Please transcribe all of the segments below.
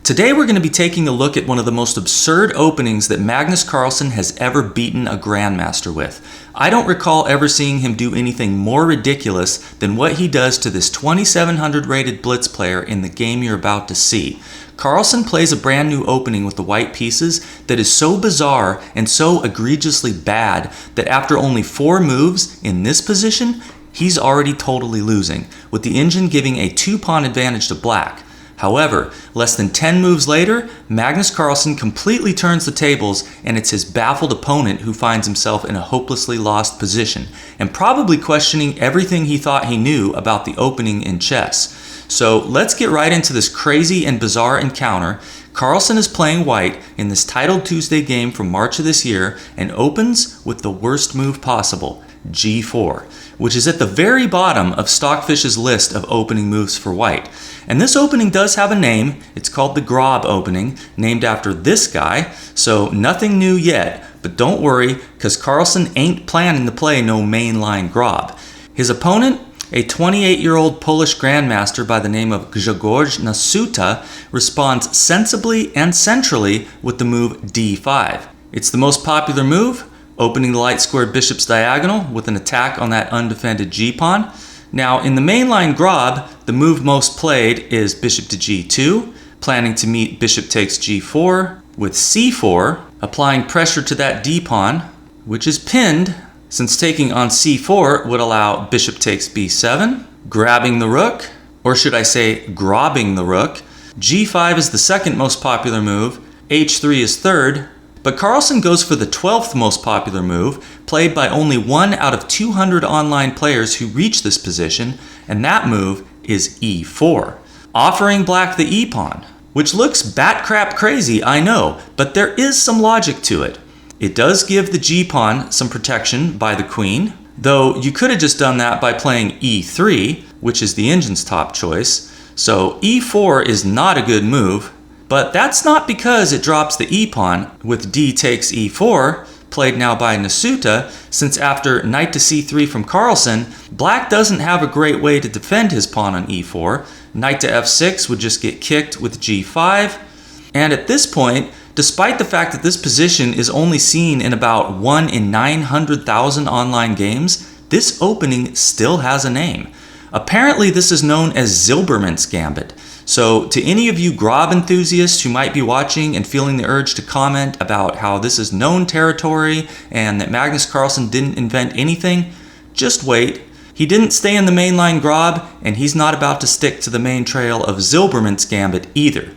Today we're going to be taking a look at one of the most absurd openings that Magnus Carlsen has ever beaten a grandmaster with. I don't recall ever seeing him do anything more ridiculous than what he does to this 2700 rated blitz player in the game you're about to see. Carlsen plays a brand new opening with the white pieces that is so bizarre and so egregiously bad that after only 4 moves in this position, he's already totally losing, with the engine giving a 2-pawn advantage to black. However, less than 10 moves later, Magnus Carlsen completely turns the tables, and it's his baffled opponent who finds himself in a hopelessly lost position, and probably questioning everything he thought he knew about the opening in chess. So let's get right into this crazy and bizarre encounter. Carlsen is playing white in this Titled Tuesday game from March of this year, and opens with the worst move possible, G4, which is at the very bottom of Stockfish's list of opening moves for white. And this opening does have a name. It's called the Grob opening, named after this guy, so nothing new yet, but don't worry, because Carlsen ain't planning to play no mainline Grob. His opponent, a 28-year-old Polish grandmaster by the name of Grzegorz Nasuta, responds sensibly and centrally with the move D5. It's the most popular move, opening the light squared bishop's diagonal with an attack on that undefended g-pawn. Now, in the mainline Grob, the move most played is bishop to g2, planning to meet bishop takes g4 with c4, applying pressure to that d-pawn, which is pinned, since taking on c4 would allow bishop takes b7, grabbing the rook, or should I say grobbing the rook. g5 is the second most popular move, h3 is third, but Carlsen goes for the 12th most popular move, played by only 1 out of 200 online players who reach this position, and that move is e4, offering black the e-pawn, which looks bat-crap crazy, I know, but there is some logic to it. It does give the g-pawn some protection by the queen, though you could have just done that by playing e3, which is the engine's top choice, so e4 is not a good move. But that's not because it drops the e-pawn with d takes e4, played now by Nasuta, since after knight to c3 from Carlsen, black doesn't have a great way to defend his pawn on e4. Knight to f6 would just get kicked with g5. And at this point, despite the fact that this position is only seen in about 1 in 900,000 online games, this opening still has a name. Apparently this is known as Zilberman's Gambit. So to any of you Grob enthusiasts who might be watching and feeling the urge to comment about how this is known territory and that Magnus Carlsen didn't invent anything, just wait. He didn't stay in the mainline Grob, and he's not about to stick to the main trail of Zilberman's Gambit either.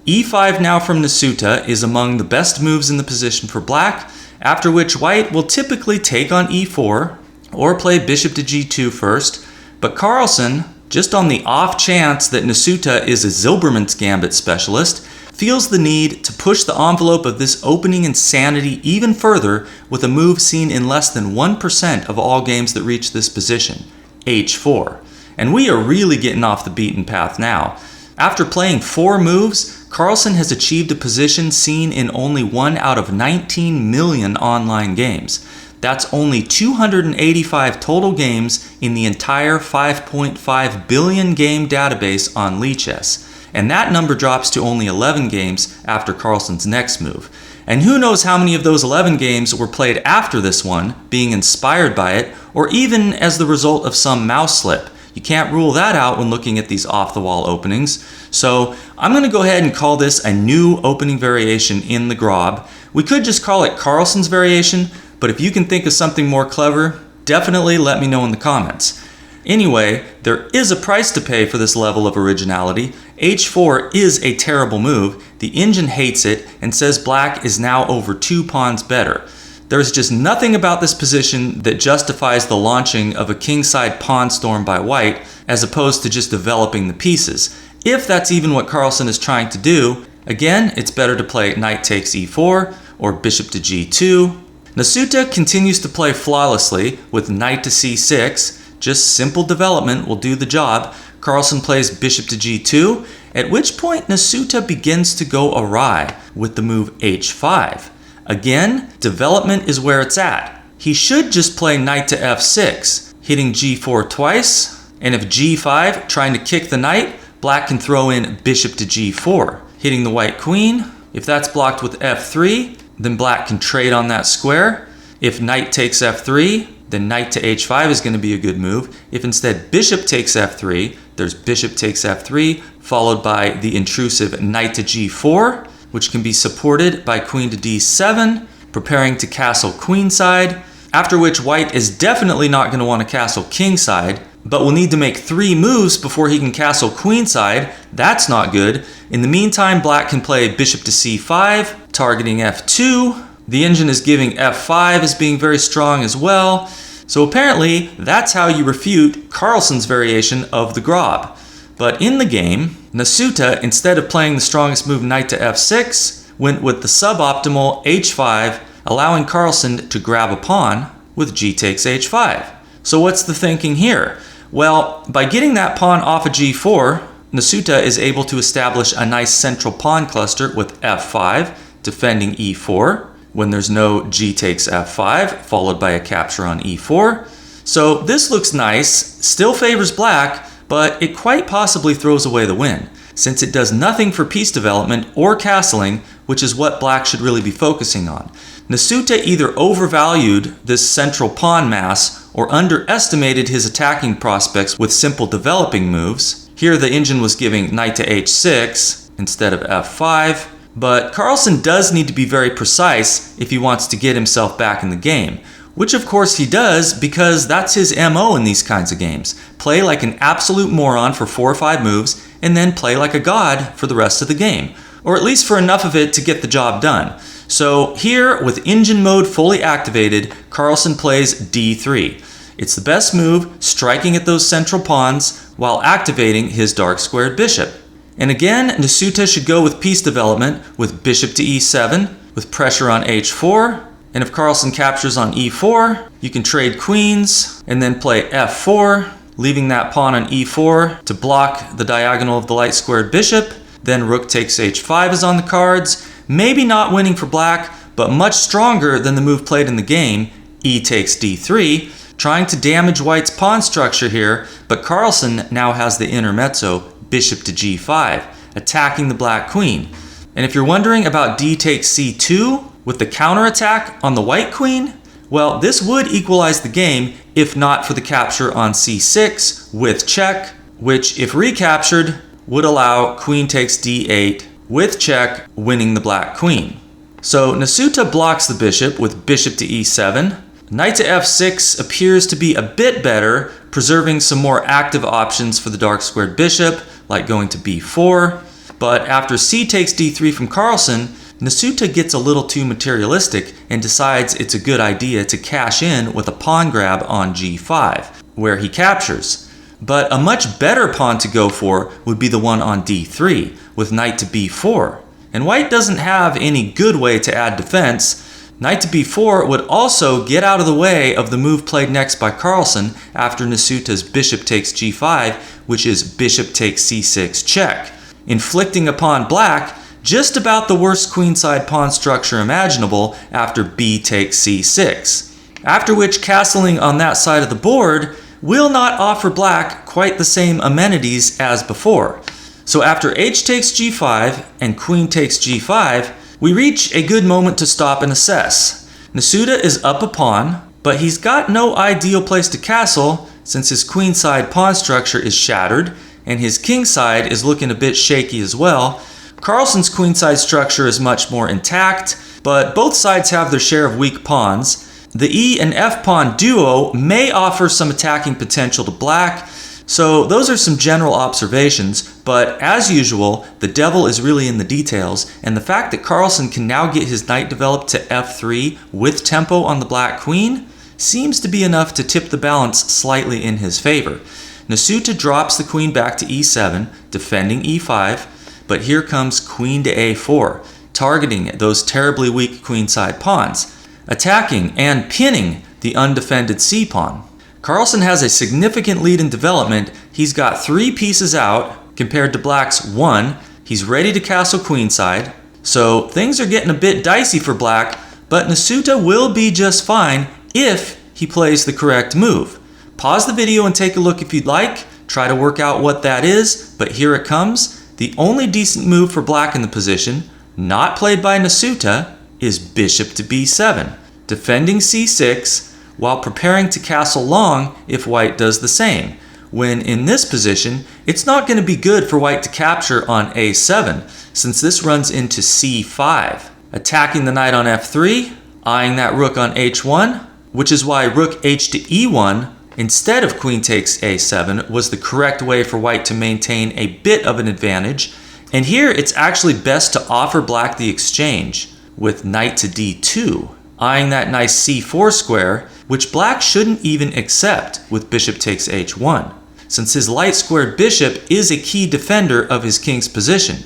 e5 now from Nasuta is among the best moves in the position for black, after which white will typically take on e4 or play bishop to g2 first, but Carlsen, just on the off chance that Nasuta is a Zilberman's Gambit specialist, feels the need to push the envelope of this opening insanity even further with a move seen in less than 1% of all games that reach this position, h4. And we are really getting off the beaten path now. After playing 4 moves, Carlsen has achieved a position seen in only 1 out of 19 million online games. That's only 285 total games in the entire 5.5 billion game database on Lichess. And that number drops to only 11 games after Carlsen's next move. And who knows how many of those 11 games were played after this one, being inspired by it, or even as the result of some mouse slip. You can't rule that out when looking at these off-the-wall openings. So I'm going to go ahead and call this a new opening variation in the Grob. We could just call it Carlsen's variation, but if you can think of something more clever, definitely let me know in the comments. Anyway, there is a price to pay for this level of originality. h4 is a terrible move. The engine hates it and says black is now over 2 pawns better. There's just nothing about this position that justifies the launching of a kingside pawn storm by white, as opposed to just developing the pieces. If that's even what Carlsen is trying to do, again, it's better to play knight takes e4 or bishop to g2. Nasuta continues to play flawlessly with knight to c6. Just simple development will do the job. Carlsen plays bishop to g2, at which point Nasuta begins to go awry with the move h5. Again, development is where it's at. He should just play knight to f6, hitting g4 twice, and if g5, trying to kick the knight, black can throw in bishop to g4. hitting the white queen. If that's blocked with f3, then black can trade on that square. If knight takes f3, then knight to h5 is going to be a good move. If instead bishop takes f3, there's bishop takes f3, followed by the intrusive knight to g4, which can be supported by queen to d7, preparing to castle queenside, after which white is definitely not going to want to castle kingside, but will need to make 3 moves before he can castle queenside. That's not good. In the meantime, black can play bishop to c5, targeting f2. The engine is giving f5 as being very strong as well. So apparently, that's how you refute Carlsen's variation of the Grob. But in the game, Nasuta, instead of playing the strongest move knight to f6, went with the suboptimal h5, allowing Carlsen to grab a pawn with g takes h5. So what's the thinking here? Well, by getting that pawn off of g4, Nasuta is able to establish a nice central pawn cluster with f5, defending e4, when there's no g takes f5, followed by a capture on e4. So this looks nice, still favors black, but it quite possibly throws away the win, since it does nothing for piece development or castling, which is what black should really be focusing on. Nasuta either overvalued this central pawn mass or underestimated his attacking prospects with simple developing moves. Here the engine was giving knight to h6 instead of f5, but Carlsen does need to be very precise if he wants to get himself back in the game, which of course he does because that's his MO in these kinds of games. Play like an absolute moron for 4 or 5 moves and then play like a god for the rest of the game, or at least for enough of it to get the job done. So here, with engine mode fully activated, Carlsen plays d3. It's the best move, striking at those central pawns while activating his dark squared bishop. And again, Nasuta should go with piece development with bishop to e7, with pressure on h4. And if Carlsen captures on e4, you can trade queens and then play f4, leaving that pawn on e4 to block the diagonal of the light squared bishop. Then rook takes h5 is on the cards. Maybe not winning for black, but much stronger than the move played in the game, e takes d3, trying to damage white's pawn structure here, but Carlsen now has the intermezzo, bishop to g5, attacking the black queen. And if you're wondering about d takes c2 with the counterattack on the white queen, well, this would equalize the game if not for the capture on c6 with check, which if recaptured would allow queen takes d8 with check, winning the black queen. So Nasuta blocks the bishop with bishop to e7. Knight to f6 appears to be a bit better, preserving some more active options for the dark squared bishop, like going to b4. But after c takes d3 from Carlsen, Nasuta gets a little too materialistic and decides it's a good idea to cash in with a pawn grab on g5, where he captures. But a much better pawn to go for would be the one on d3, with knight to b4. And white doesn't have any good way to add defense. Knight to b4 would also get out of the way of the move played next by Carlsen after Nasuta's bishop takes g5, which is bishop takes c6 check, inflicting upon black just about the worst queenside pawn structure imaginable after b takes c6. After which castling on that side of the board will not offer black quite the same amenities as before. So after h takes g5 and queen takes g5, we reach a good moment to stop and assess. Nasuta is up a pawn, but he's got no ideal place to castle since his queenside pawn structure is shattered and his kingside is looking a bit shaky as well. Carlsen's queenside structure is much more intact, but both sides have their share of weak pawns. The e and f pawn duo may offer some attacking potential to black, so those are some general observations, but as usual, the devil is really in the details, and the fact that Carlsen can now get his knight developed to f3 with tempo on the black queen seems to be enough to tip the balance slightly in his favor. Nasuta drops the queen back to e7, defending e5, but here comes queen to a4, targeting those terribly weak queenside pawns, attacking and pinning the undefended c-pawn. Carlsen has a significant lead in development. He's got 3 pieces out compared to black's 1. He's ready to castle queenside. So things are getting a bit dicey for black, but Nasuta will be just fine if he plays the correct move. Pause the video and take a look if you'd like. Try to work out what that is, but here it comes. The only decent move for black in the position, not played by Nasuta, is bishop to b7, defending c6 while preparing to castle long if white does the same, when in this position, it's not going to be good for white to capture on a7, since this runs into c5. Attacking the knight on f3, eyeing that rook on h1, which is why rook h to e1 instead of queen takes a7 was the correct way for white to maintain a bit of an advantage. And here it's actually best to offer black the exchange with knight to d2, eyeing that nice c4 square, which black shouldn't even accept with bishop takes h1, since his light squared bishop is a key defender of his king's position.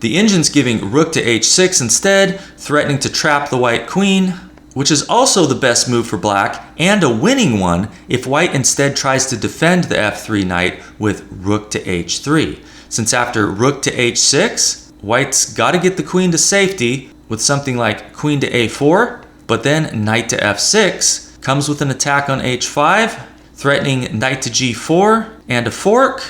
The engine's giving rook to h6 instead, threatening to trap the white queen, which is also the best move for black and a winning one if white instead tries to defend the f3 knight with rook to h3. Since after rook to h6, white's got to get the queen to safety with something like queen to a4, but then knight to f6 comes with an attack on h5, threatening knight to g4 and a fork.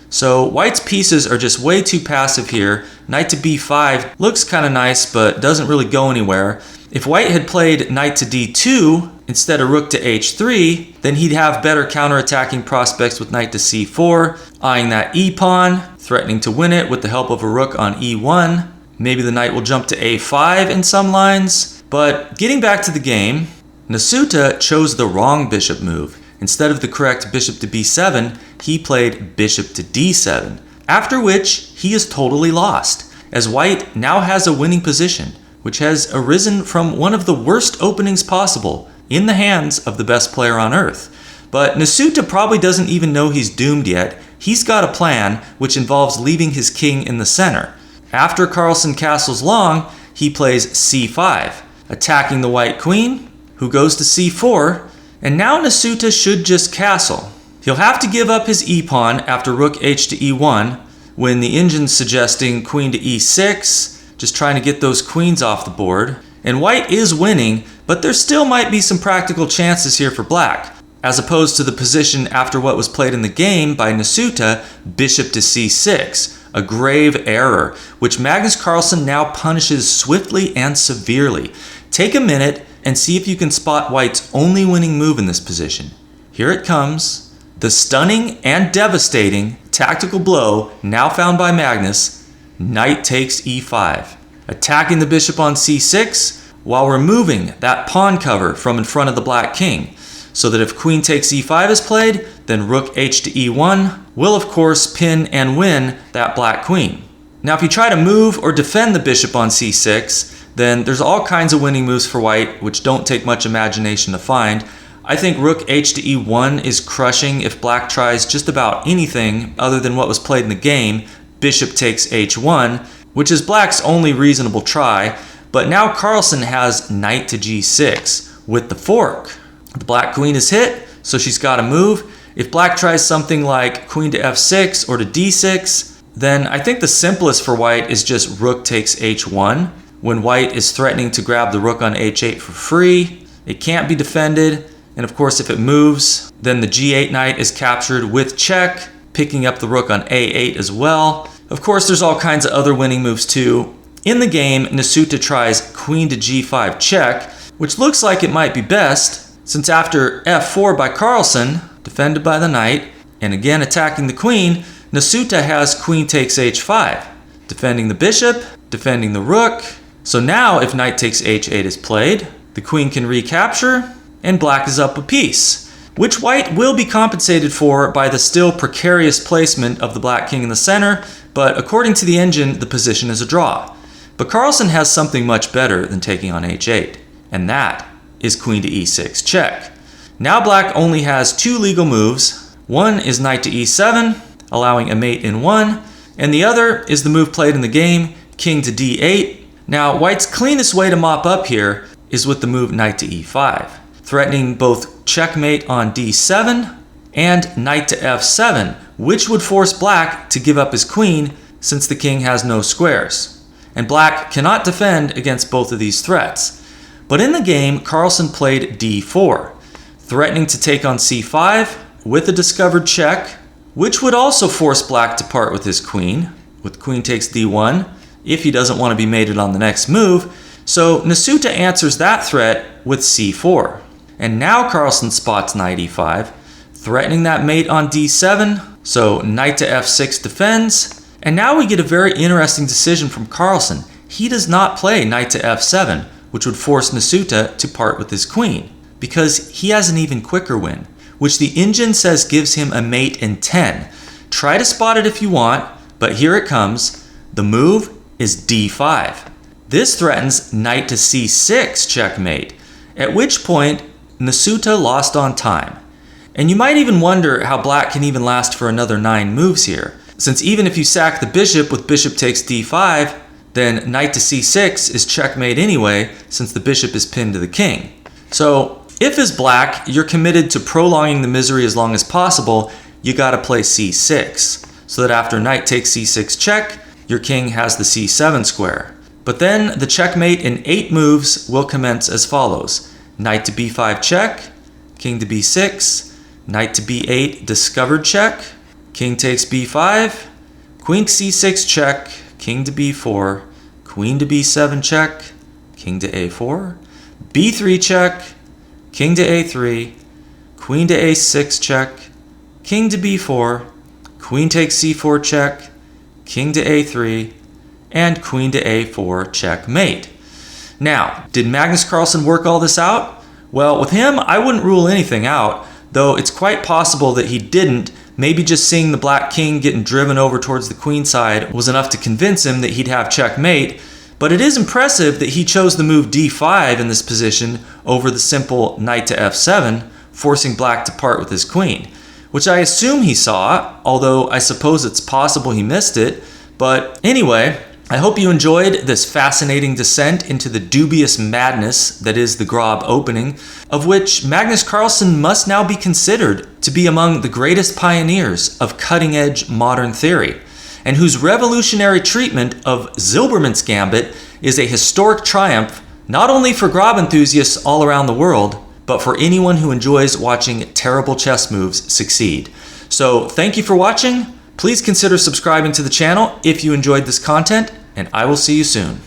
So white's pieces are just way too passive here. Knight to b5 looks kind of nice, but doesn't really go anywhere. If white had played knight to d2 instead of rook to h3, then he'd have better counterattacking prospects with knight to c4, eyeing that e-pawn, threatening to win it with the help of a rook on e1. Maybe the knight will jump to a5 in some lines. But getting back to the game, Nasuta chose the wrong bishop move. Instead of the correct bishop to b7, he played bishop to d7, after which he is totally lost, as white now has a winning position, which has arisen from one of the worst openings possible in the hands of the best player on earth. But Nasuta probably doesn't even know he's doomed yet. He's got a plan which involves leaving his king in the center. After Carlsen castles long, he plays c5, attacking the white queen, who goes to c4, and now Nasuta should just castle. He'll have to give up his e-pawn after rook h to e1, when the engine's suggesting queen to e6, just trying to get those queens off the board. And white is winning, but there still might be some practical chances here for black, as opposed to the position after what was played in the game by Nasuta, bishop to c6, a grave error, which Magnus Carlsen now punishes swiftly and severely. Take a minute and see if you can spot white's only winning move in this position. Here it comes, the stunning and devastating tactical blow now found by Magnus, knight takes e5, attacking the bishop on c6 while removing that pawn cover from in front of the black king, so that if queen takes e5 is played, then rook h to e1 will of course pin and win that black queen. Now if you try to move or defend the bishop on c6, then there's all kinds of winning moves for white which don't take much imagination to find. I think rook h to e1 is crushing if black tries just about anything other than what was played in the game, bishop takes h1, which is black's only reasonable try, but now Carlsen has knight to g6 with the fork. The black queen is hit, so she's got to move. If black tries something like queen to f6 or to d6, then I think the simplest for white is just rook takes h1, when white is threatening to grab the rook on h8 for free. It can't be defended, and of course if it moves, then the g8 knight is captured with check, picking up the rook on a8 as well. Of course there's all kinds of other winning moves too. In the game, Nasuta tries queen to g5 check, which looks like it might be best, since after f4 by Carlsen, defended by the knight, and again attacking the queen, Nasuta has queen takes h5, defending the bishop, defending the rook. So now if knight takes h8 is played, the queen can recapture, and black is up a piece, which white will be compensated for by the still precarious placement of the black king in the center, but according to the engine, the position is a draw. But Carlsen has something much better than taking on h8, and that is queen to e6 check. Now black only has two legal moves. One is knight to e7, allowing a mate in one, and the other is the move played in the game, king to d8. Now white's cleanest way to mop up here is with the move knight to e5, threatening both checkmate on d7 and knight to f7, which would force black to give up his queen since the king has no squares. And black cannot defend against both of these threats. But in the game, Carlsen played d4, threatening to take on c5 with a discovered check, which would also force black to part with his queen, with queen takes d1 if he doesn't want to be mated on the next move. So Nasuta answers that threat with c4. And now Carlsen spots knight e5, threatening that mate on d7. So knight to f6 defends. And now we get a very interesting decision from Carlsen. He does not play knight to f7, which would force Nasuta to part with his queen, because he has an even quicker win, which the engine says gives him a mate in 10. Try to spot it if you want, but here it comes. The move is d5. This threatens knight to c6 checkmate, at which point Nasuta lost on time. And you might even wonder how black can even last for another 9 moves here, since even if you sack the bishop with bishop takes d5, then knight to c6 is checkmate anyway, since the bishop is pinned to the king. So if as black, you're committed to prolonging the misery as long as possible, you gotta play c6, so that after knight takes c6 check, your king has the c7 square. But then the checkmate in 8 moves will commence as follows. Knight to b5 check, king to b6, knight to b8 discovered check, king takes b5, queen to c6 check, king to b4, queen to b7 check, king to a4, b3 check, king to a3, queen to a6 check, king to b4, queen takes c4 check, king to a3, and queen to a4 checkmate. Now, did Magnus Carlsen work all this out? Well, with him, I wouldn't rule anything out, though it's quite possible that he didn't. Maybe just seeing the black king getting driven over towards the queen side was enough to convince him that he'd have checkmate, but it is impressive that he chose the move d5 in this position over the simple knight to f7, forcing black to part with his queen, which I assume he saw, although I suppose it's possible he missed it. But anyway, I hope you enjoyed this fascinating descent into the dubious madness that is the Grob opening, of which Magnus Carlsen must now be considered to be among the greatest pioneers of cutting-edge modern theory, and whose revolutionary treatment of Zilberman's Gambit is a historic triumph not only for Grob enthusiasts all around the world, but for anyone who enjoys watching terrible chess moves succeed. So thank you for watching. Please consider subscribing to the channel if you enjoyed this content, and I will see you soon.